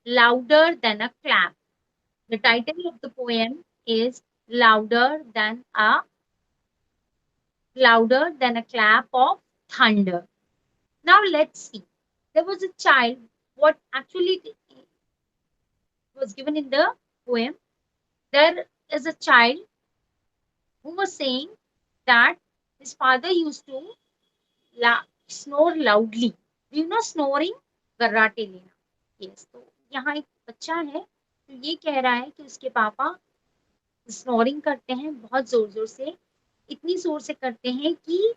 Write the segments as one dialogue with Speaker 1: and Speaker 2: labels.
Speaker 1: louder than a clap. The title of the poem is louder than a clap of thunder. Now let's see. There was a child. What actually was given in the poem? There is a child who was saying that his father used to snore loudly. Do you know snoring? गर्राटे लेना. Yes. तो यहाँ एक बच्चा है तो ये कह रहा है कि उसके पापा स्नोरिंग करते हैं बहुत जोर जोर से, इतनी जोर से करते हैं कि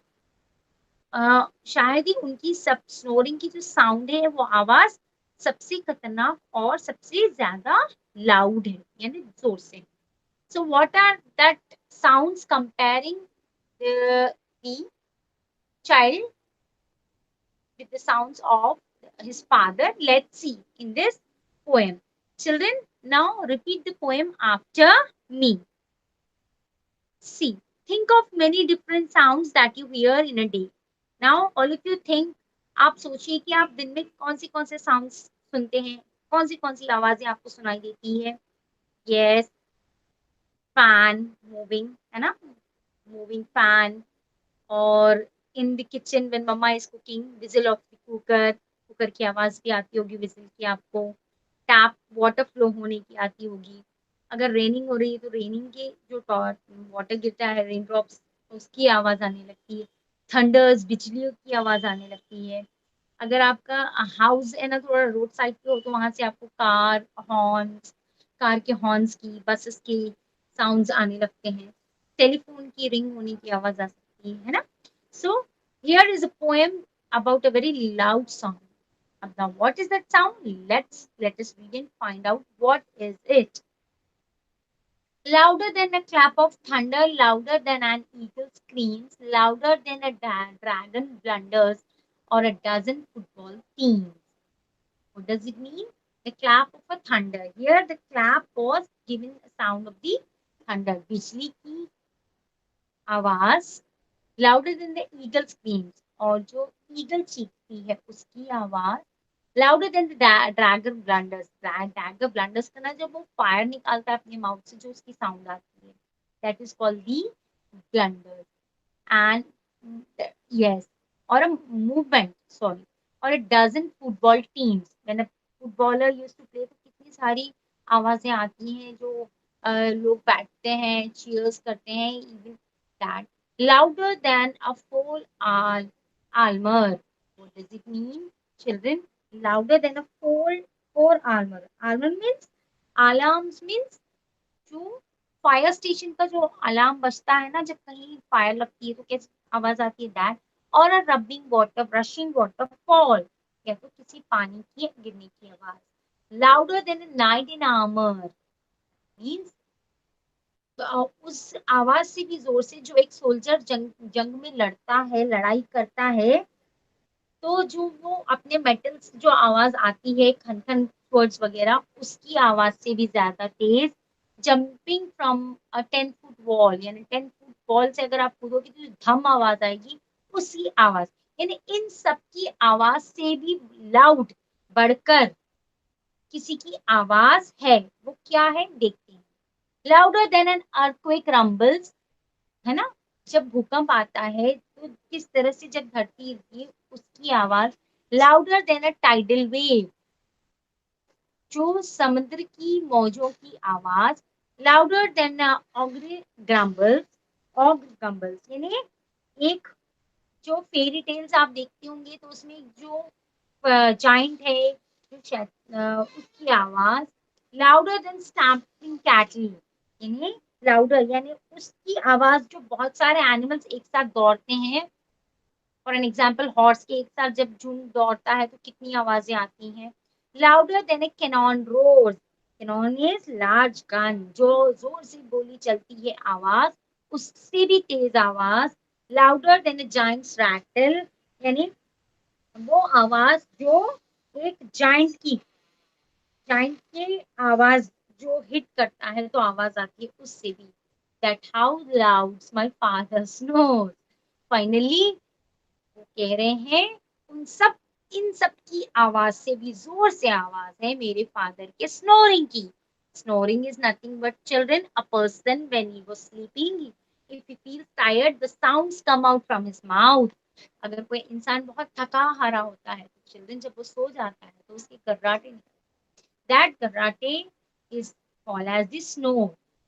Speaker 1: शायद ही उनकी सब स्नोरिंग की जो साउंड है वो आवाज सबसे खतरनाक और सबसे ज्यादा लाउड है यानी जोर से. So what are that sounds comparing the child with the sounds of his father? Let's see in this poem. Children, now repeat the poem after me. See, think of many different sounds that you hear in a day. Now all of you think, आप सोचिए कि आप दिन में कौन से sounds सुनते हैं, कौन सी आवाजें आपको सुनाई देती है. Yes, fan moving, है ना, moving fan. और in the kitchen when mamma is cooking, whistle of the cooker, cooker की आवाज भी आती होगी विजिल की आपको. टैप वाटर फ्लो होने की आती होगी. अगर रेनिंग हो रही है तो रेनिंग के जो वाटर गिरता है, रेन ड्रॉप्स, उसकी आवाज आने लगती है. थंडर्स, बिजलियों की आवाज आने लगती है. अगर आपका हाउस है ना थोड़ा रोड साइड पे हो तो वहां से आपको कार के हॉर्न्स की, बसेस के साउंड्स आने लगते हैं. टेलीफोन की रिंग होने की आवाज आ सकती है ना. So here is a poem about a very loud sound. Now what is that sound? Let us read and find out what is it. Louder than a clap of thunder, louder than an eagle screams, louder than a dragon blunders or a dozen football teams. What does it mean? The clap of a thunder. Here the clap was given a sound of the thunder. बिजली की आवाज. Louder than the eagle screams. और जो eagle चीखती है उसकी आवाज. Louder than the dragon blunders. Dagger blunders का ना जब वो फायर निकालता है अपने माउथ से जो उसकी साउंड आती है. That is called the blunders. And yes, or a movement, sorry, or a dozen football teams. When a footballer used to play, तो कितनी सारी आवाजें आती हैं जो लोग बैठते हैं, cheers करते हैं, even that. Louder than a full armor. What does it mean, children? Louder than a full armor. Armor means, alarms means जो फायर स्टेशन का जो अलार्म बजता है ना जब कहीं फायर लगती है तो कैसे आवाज आती है, दैट. और a rubbing water, brushing waterfall, या तो किसी पानी की गिरने की आवाज. Louder than knight in armour means उस आवाज से भी जोर से जो एक सोल्जर जंग में लड़ता है, लड़ाई करता है, तो जो वो अपने मेटल्स जो आवाज आती है खन खन वर्ड्स वगैरह, उसकी आवाज से भी ज्यादा तेज. Jumping from a 10 foot wall, यानी 10 फुट वॉल से अगर आप कूदोगे तो जो धम आवाज आएगी उसकी आवाज. यानी इन सब की आवाज से भी लाउड बढ़कर किसी की आवाज है, वो क्या है देखते हैं. Louder then an earthquake rumbles, है ना, जब भूकंप आता है तो किस तरह से जब धरती हिलती है उसकी आवाज. लाउडर देन अ टाइडल वेव, जो समुद्र की मौजों की आवाज. लाउडर देन ऑग्रे ग्रम्बल्स, ऑग ग्रम्बल्स यानी एक जो फेरी टेल्स आप देखते होंगे तो उसमें जो जाइंट है जो उसकी आवाज. लाउडर देन स्टैम्पिंग कैटल, यानी लाउडर यानी उसकी आवाज जो बहुत सारे एनिमल्स एक साथ दौड़ते हैं. फॉर एन एग्जाम्पल हॉर्स के एक साथ जब झुंड दौड़ता है तो कितनी आवाजें आती हैं. Louder than a cannon roars, cannon is large gun, जो जोर से गोली चलती है आवाज, उससे भी तेज आवाज. लाउडर देन ए जाइंट्स रैटल, यानी वो आवाज जो एक जाइंट की आवाज जो हिट करता है तो आवाज आती है उससे भी. That how loud my father snows. Finally वो कह रहे हैं उन सब इन सब की आवाज से भी जोर से आवाज है मेरे फादर के स्नोरिंग की. Snoring is nothing but children, a person when he was sleeping, if he feels tired, the sounds come out from his mouth. अगर कोई इंसान बहुत थका हारा होता है तो चिल्ड्रन जब वो सो जाता है तो उसके गर्राटे, दैट गर्राटे is called as the snow.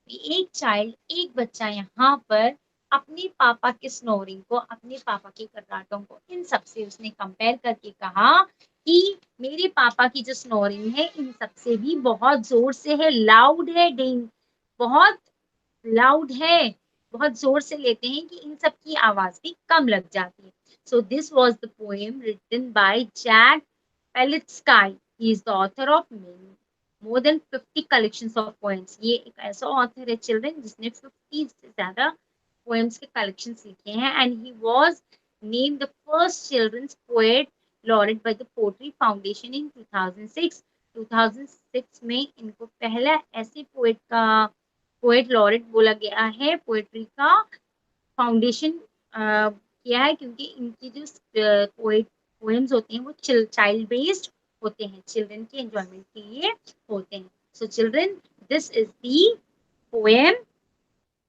Speaker 1: एक चाइल्ड, एक बच्चा यहाँ पर अपने पापा के स्नोरिंग को, अपने पापा के कर्राटों को, इन सब से उसने कंपेयर करके कहा कि मेरे पापा की जो स्नोरिंग है इन सब से भी बहुत जोर से है, लाउड है, बहुत लाउड है, बहुत जोर से लेते हैं कि इन सब की आवाज भी कम लग जाती है. So this was the poem written by Jack Prelutsky. He is the author of more than 50 collections of poems. ये एक ऐसा ऑथर है चिल्ड्रन जिसने 50 से ज्यादा poems के collections लिखे हैं, and he was named the first children's poet laureate by the Poetry Foundation in 2006. 2006 में इनको पहला ऐसे पोएट लॉरेट बोला गया है पोएट्री का फाउंडेशन किया है, क्योंकि इनकी जो पोएम्स होते हैं वो चाइल्ड बेस्ड होते हैं, चिल्ड्रन के एंजॉयमेंट के लिए होते हैं. So children, this is the poem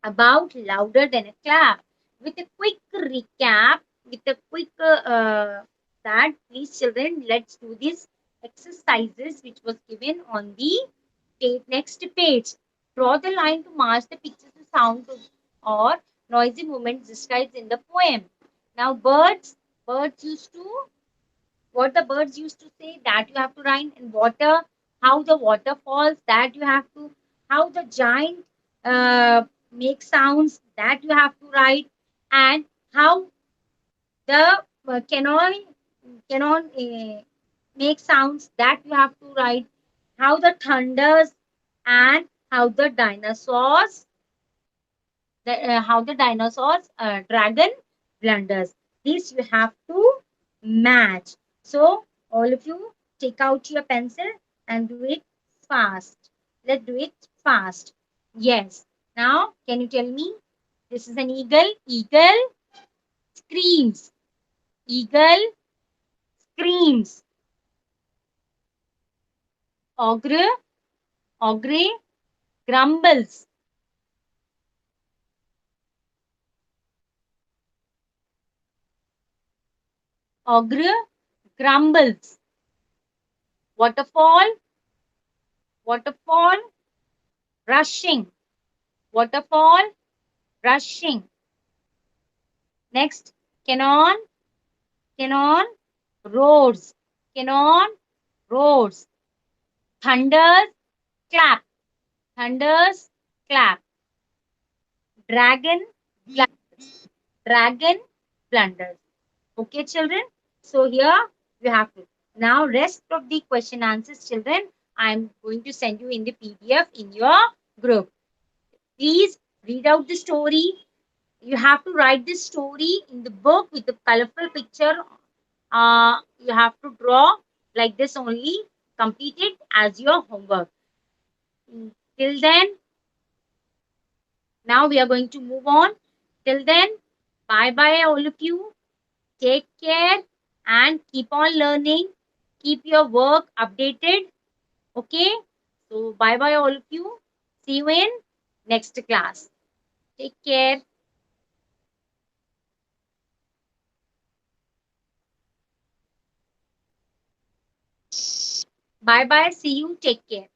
Speaker 1: about louder than a clap. With a quick recap, with a quick that, please children, let's do these exercises which was given on the next page. Draw the line to match the pictures and sound or noisy movements described in the poem. Now birds used to, what the birds used to say, that you have to write. In water, how the water falls, that you have to, how the giant uh, make sounds, that you have to write. And how the canon make sounds, that you have to write. How the thunders, and how the dinosaurs, how the dinosaurs dragon blunders. This you have to match. So all of you take out your pencil and do it fast. Let's do it fast. Yes. Now can you tell me? This is an eagle. Eagle screams. Eagle screams. Ogre. Ogre grumbles. Ogre grumbles. Waterfall. Waterfall rushing. Waterfall rushing. Next, canon. Canon roars. Canon roars. Thunders clap. Thunders clap. Dragon blunders. Dragon blunders. Okay, children. So here you have to. Now rest of the question answers, children, I'm going to send you in the PDF in your group. Please read out the story. You have to write this story in the book with the colorful picture. You have to draw like this only. Complete it as your homework. Till then, now we are going to move on. Till then, bye bye all of you. Take care and keep on learning. Keep your work updated. Okay? So bye bye all of you. See you in next class. Take care. Bye bye. See you. Take care.